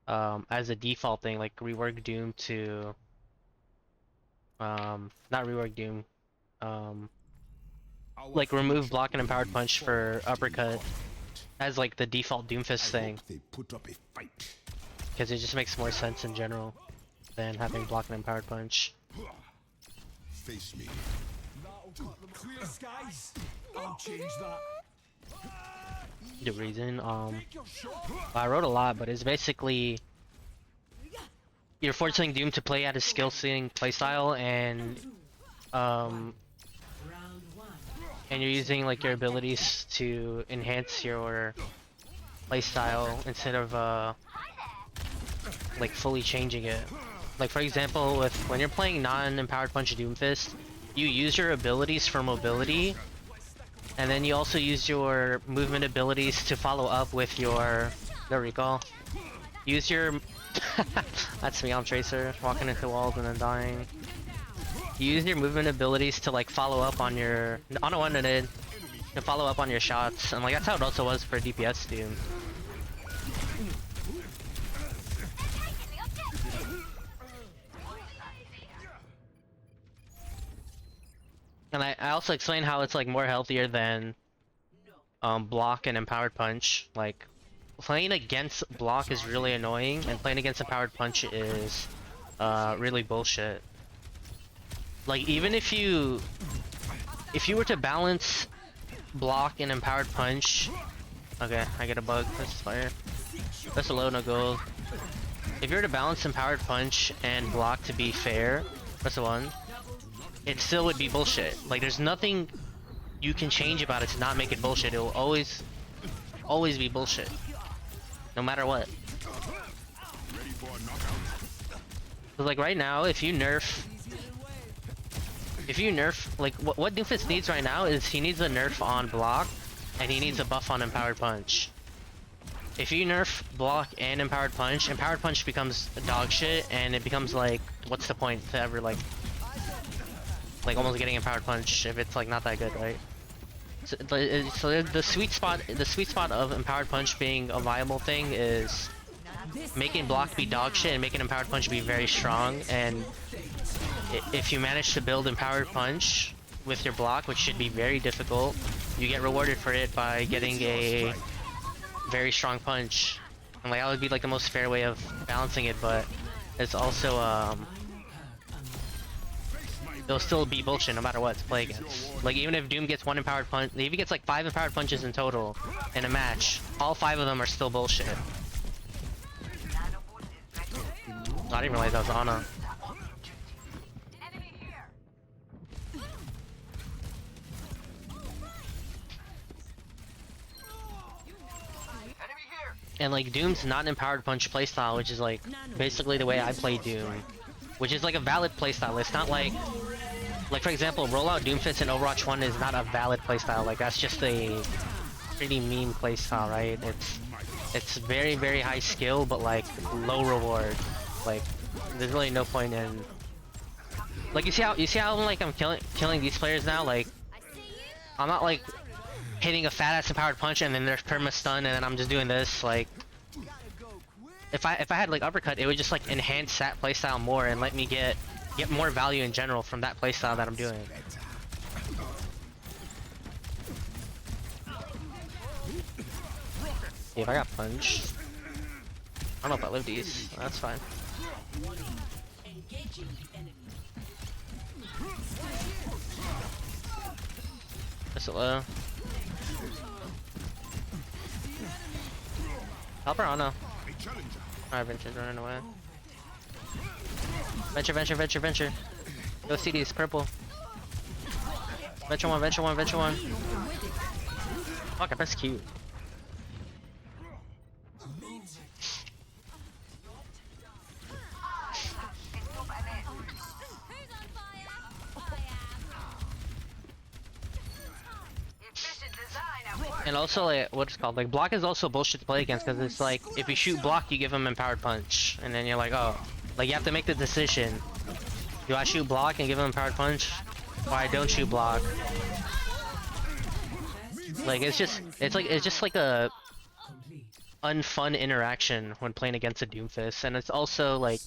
as a default thing, like rework Doom to not rework Doom, like remove block and empowered punch for uppercut as like the default Doomfist thing, They put up a fight. because it just makes more sense in general than having block and empowered punch. Face me. Clear skies. I'll change that. The reason, I wrote a lot, but it's basically you're forcing Doom to play at his skill ceiling playstyle, and you're using like your abilities to enhance your playstyle instead of like fully changing it. Like for example, with when you're playing non-empowered punch Doomfist, you use your abilities for mobility, and then you also use your movement abilities to follow up with your recall. Use your that's me, I'm Tracer, walking into walls and then dying. You use your movement abilities to like follow up on your one-handed, to follow up on your shots, and like that's how it also was for DPS Doom. And I also explained how it's like more healthier than block and empowered punch. Like playing against block is really annoying, and playing against empowered punch is really bullshit. Like even if you were to balance block and empowered punch, okay, I get a bug. That's fire. That's a low, no gold. If you were to balance empowered punch and block to be fair, that's the one. It still would be bullshit. Like there's nothing you can change about it to not make it bullshit. It will always be bullshit, no matter what. Cause like right now, if you nerf, like what Doomfist needs right now is he needs a nerf on block, and he needs a buff on empowered punch. If you nerf block and empowered punch becomes dog shit, and it becomes like, what's the point to ever like almost getting empowered punch if it's like not that good, right? So the sweet spot of empowered punch being a viable thing is making block be dog shit and making empowered punch be very strong. And if you manage to build empowered punch with your block, which should be very difficult, you get rewarded for it by getting a very strong punch. And like that would be like the most fair way of balancing it, but it's also it'll still be bullshit no matter what to play against. Like even if Doom gets one empowered punch, if he gets like 5 empowered punches in total in a match, all 5 of them are still bullshit. I didn't realize that was Ana. And like Doom's not an empowered punch playstyle, which is like basically the way I play Doom, which is like a valid playstyle. It's not like for example, Rollout Doomfist in Overwatch 1 is not a valid playstyle. Like that's just a pretty mean playstyle, right? It's very, very high skill, but like low reward. Like there's really no point in. Like you see how like I'm killing these players now. Like I'm not like hitting a fat ass empowered punch and then there's perma stun and then I'm just doing this. Like if I had like uppercut, it would just like enhance that playstyle more and let me get more value in general from that playstyle that I'm doing. Yeah, if I got punched, I don't know if I live these. That's fine. That's a low. Help her, oh no. Alright, Venture's running away. Venture. Go see these, purple. Venture one. Fuck, I pressed Q. And also, like, what's it called? Like, block is also bullshit to play against, because it's like, if you shoot block, you give him empowered punch. And then you're like, oh. Like, you have to make the decision. Do I shoot block and give him empowered punch? Or I don't shoot block? Like, it's just like a... unfun interaction when playing against a Doomfist, and it's also like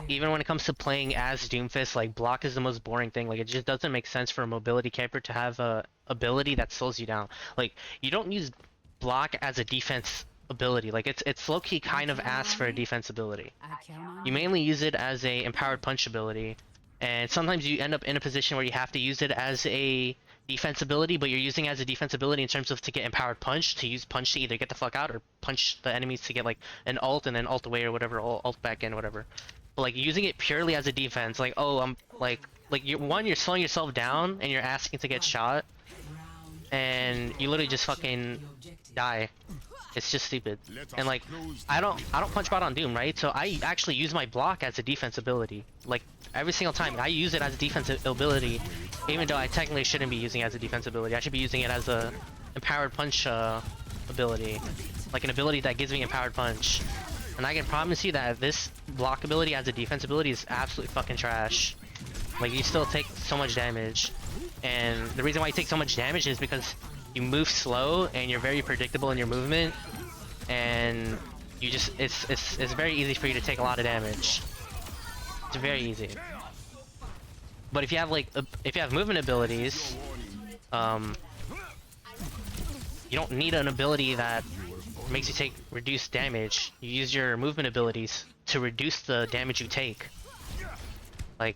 even when it comes to playing as Doomfist, like block is the most boring thing. Like it just doesn't make sense for a mobility character to have a ability that slows you down. Like you don't use block as a defense ability. Like it's low-key kind of ass for a defense ability. You mainly use it as a empowered punch ability, and sometimes you end up in a position where you have to use it as a defense ability, but you're using it as a defense ability in terms of to get empowered punch, to use punch to either get the fuck out or punch the enemies to get like an ult and then ult away or whatever, ult back in, whatever. But like using it purely as a defense, like oh I'm like you're slowing yourself down and you're asking to get shot, and you literally just fucking die. It's just stupid. And like I don't punch bot on Doom, right? So I actually use my block as a defense ability. Like every single time I use it as a defensive ability, even though I technically shouldn't be using it as a defense ability. I should be using it as a empowered punch ability, like an ability that gives me empowered punch. And I can promise you that this block ability as a defense ability is absolutely fucking trash. Like you still take so much damage, and the reason why you take so much damage is because you move slow and you're very predictable in your movement, and you just it's very easy for you to take a lot of damage. It's very easy. But if you have like if you have movement abilities, you don't need an ability that makes you take reduced damage. You use your movement abilities to reduce the damage you take. Like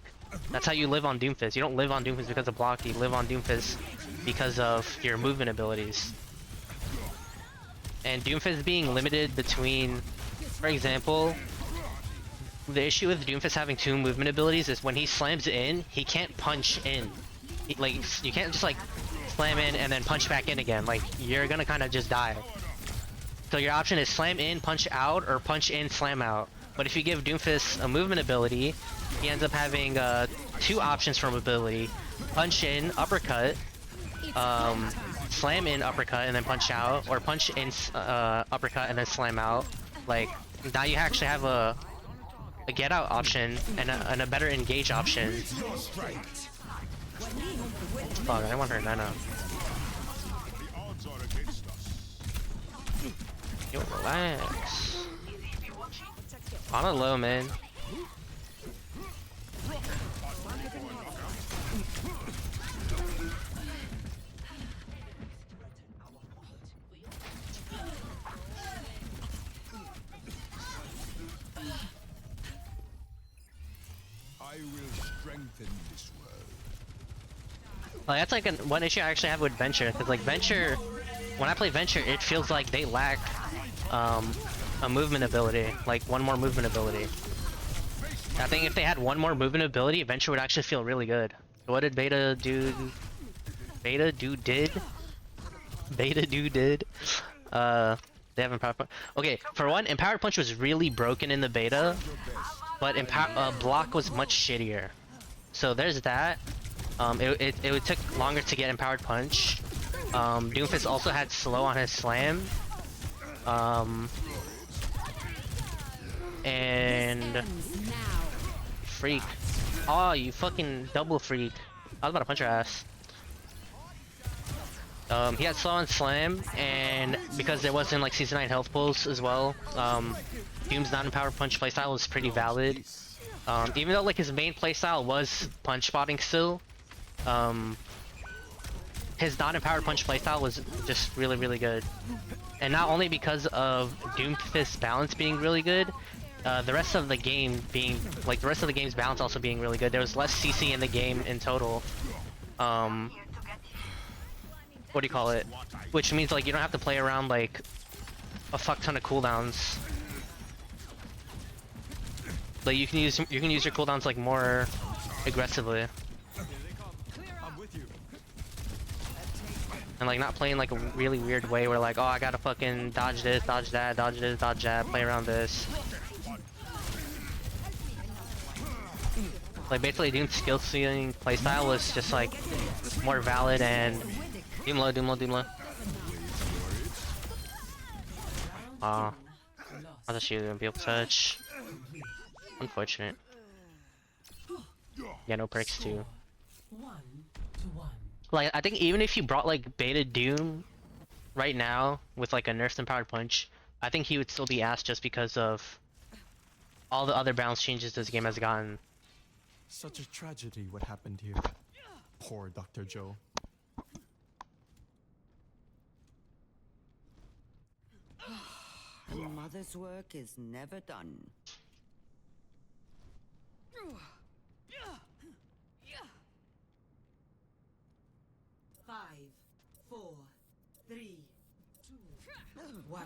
that's how you live on Doomfist. You don't live on Doomfist because of block, you live on Doomfist because of your movement abilities. And Doomfist being limited between, for example, the issue with Doomfist having 2 movement abilities is when he slams in, he can't punch in. Like you can't just like slam in and then punch back in again. Like you're gonna kind of just die. So your option is slam in, punch out, or punch in, slam out. But if you give Doomfist a movement ability, he ends up having 2 options for mobility: punch in, uppercut, slam in, uppercut, and then punch out, or punch in, uppercut, and then slam out. Like now you actually have a get out option and a better engage option. Fuck, I want her Nana. Yo, relax. On a low, man. I will strengthen this world. Like, that's like one issue I actually have with Venture, because like Venture, when I play Venture, it feels like they lack a movement ability, like one more movement ability. I think if they had one more movement ability, Venture would actually feel really good. So what did Beta do? Beta Dude did? Beta Dude did? They have Empowered Punch. Okay, for one, Empowered Punch was really broken in the beta, but Block was much shittier. So there's that. It took longer to get Empowered Punch. Doomfist also had slow on his slam. And freak. Oh, you fucking double freak. I was about to punch your ass. He had slow on slam, and because there wasn't like season 9 health pulls as well, Doom's non-empowered punch playstyle was pretty valid. Even though like his main playstyle was punch spotting still, his non-empowered punch playstyle was just really, really good. And not only because of Doomfist's balance being really good, the rest of the game being, like the rest of the game's balance also being really good. There was less CC in the game in total. What do you call it? Which means like you don't have to play around like a fuck ton of cooldowns. Like you can use your cooldowns like more aggressively. And like not playing like a really weird way where like, oh, I gotta fucking dodge this, dodge that, dodge this, dodge that, play around this. Like basically Doom's skill ceiling playstyle was just like more valid and Doom low, Doom low, Doom low. I thought she was gonna be able to touch. Unfortunate. Yeah, no perks too. Like I think even if you brought like Beta Doom right now, with like a nerfed empowered punch, I think he would still be asked just because of all the other balance changes this game has gotten. Such a tragedy what happened here. Poor Dr. Joe. A mother's work is never done. 5, 4, 3, 2, 1.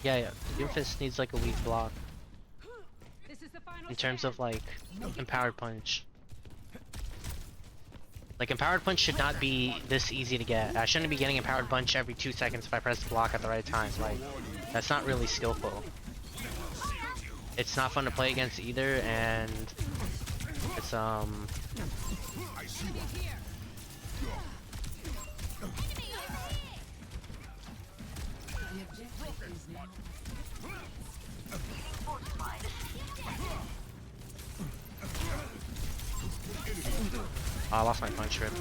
Yeah, Doomfist needs like a weak block in terms of like empowered punch. Like empowered punch should not be this easy to get. I shouldn't be getting empowered punch every 2 seconds if I press the block at the right time. Like that's not really skillful. It's not fun to play against either, and it's oh, I lost my punch rip.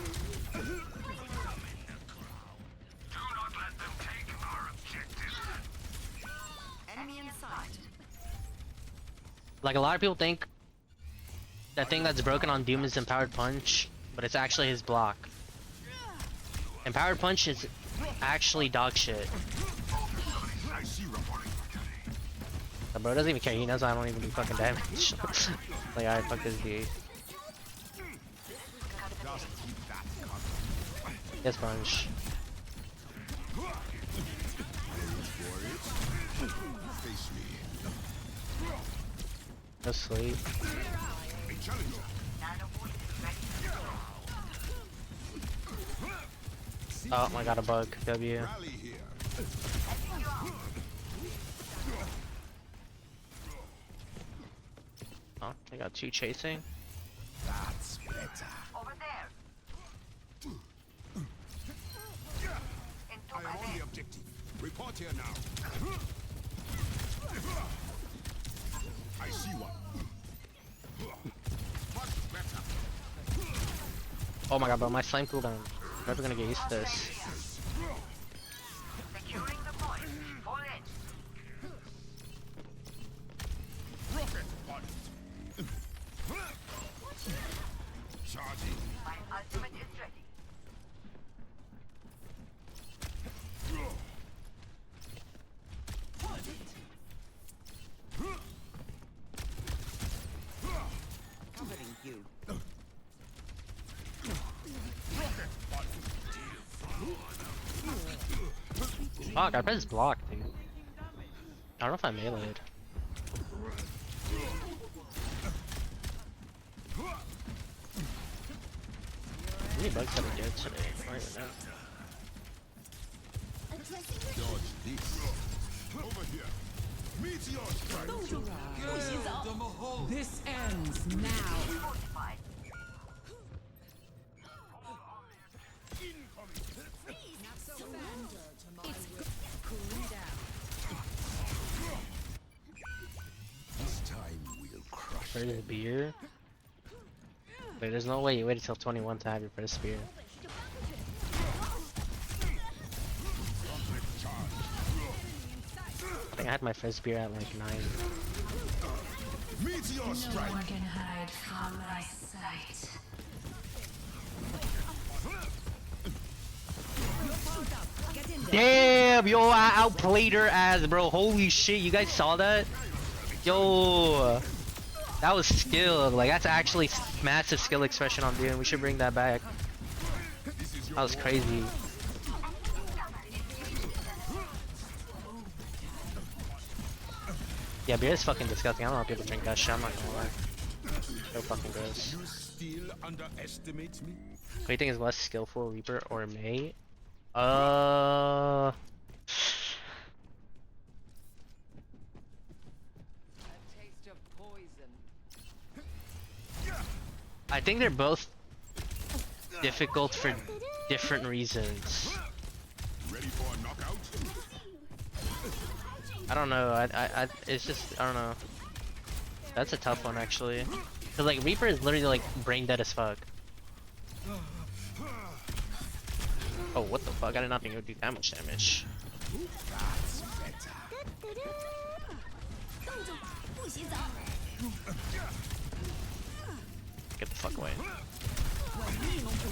Enemy in sight. Like a lot of people think the thing that's broken on Doom is empowered punch, but it's actually his block. Empowered punch is actually dog shit. The bro doesn't even care, he knows I don't even do fucking damage. Like, alright, fuck this dude. Yes, punch. No sleep. Oh, I got a bug. W. Oh, I got 2 chasing. That's better. Over there. I am on the objective. Report here now. I see one. Much better. Oh my god, bro, my slime cooldown. I'm never gonna get used to this. Securing the point. Fall in. Rocket on it. Charging. My ultimate is ready. Covering you. Fuck, I pressed block, dude. I don't know if I meleeed. How many bugs have I did today? I don't even know. Dodge this. Over here. Meteor strike. This ends now. Fortified. This time we'll crush. First beer? Wait, there's no way you waited till 21 to have your first spear. I think I had my first beer at like 9. Meteor strike. can hide from my sight. Damn, yo, I outplayed her ass, bro. Holy shit, you guys saw that? Yo, that was skill. Like, that's actually massive skill expression on Doom. We should bring that back. That was crazy. Yeah, beer is fucking disgusting. I don't know how people drink that shit. I'm not gonna lie. So fucking gross. You still underestimate me? What do you think is less skillful, Reaper or May? Taste of poison. I think they're both difficult for different reasons. Ready for a knockout? I don't know. It's just, I don't know. That's a tough one, actually. Cause like Reaper is literally like brain dead as fuck. Oh, what the fuck? I did not think it would do that much damage. Get the fuck away.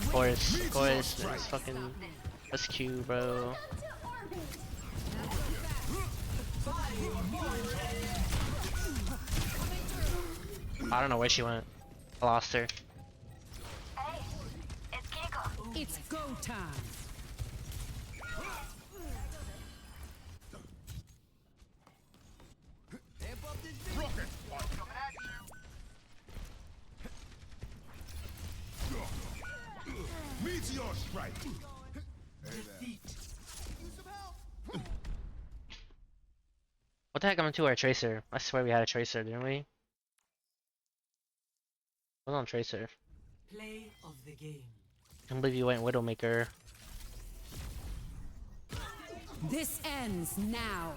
Of course, that's fucking... That's Q, bro. I don't know where she went. I lost her. Hey, it's Kiko. It's go time. Coming at you. Meteor strike. What the heck happened to our tracer? I swear we had a tracer, didn't we? Hold on, tracer. Play of the game. I can't believe you went Widowmaker. This ends now.